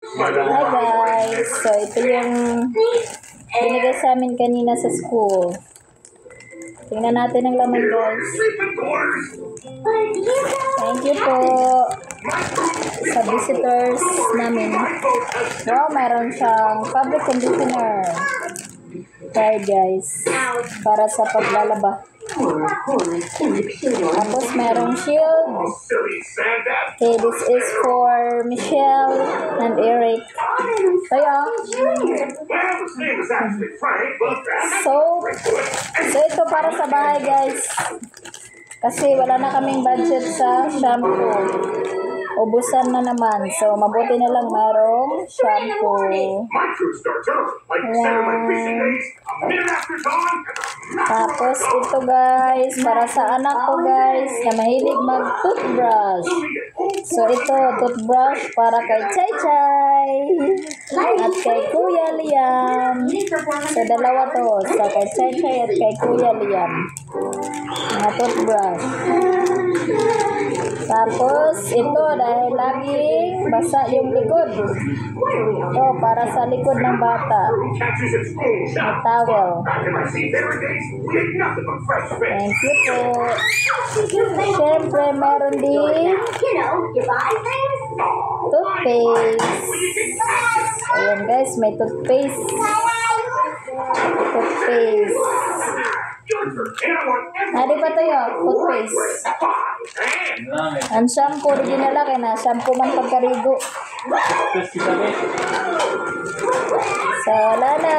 Hi guys! So ito yung binigay sa amin kanina sa school. Tingnan natin ang laman guys. Thank you po sa visitors namin. Wow, mayroon siyang fabric conditioner. Try guys. Para sa paglalaba. Tapos merong shield. Okay, this is for Michelle and Eric. So ito para sa bahay guys. Kasi wala na kaming budget sa shampoo. Ubusan na naman. So mabuti na lang merong shampoo. Ayan. Tapos ito guys, para sa anak ko guys, na mahilig mag-toothbrush. So ito, toothbrush para kay Chay Chay at kay Kuya Liam. So dalawa to, sa kay Chay Chay at kay Kuya Liam. Mga toothbrush. Tapos ito, dahil laging basa yung likod. Ito, para sa likod ng bata. May towel. Thank you po. Siyempre, meron din toothpaste. Ayan guys, may toothpaste. Toothpaste. Nadi pa tayo, toothpaste. Ang shampoo, original lang na shampoo man pagkarigo. So, wala na.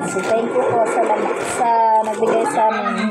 So, thank you po sa nagbigay sa amin.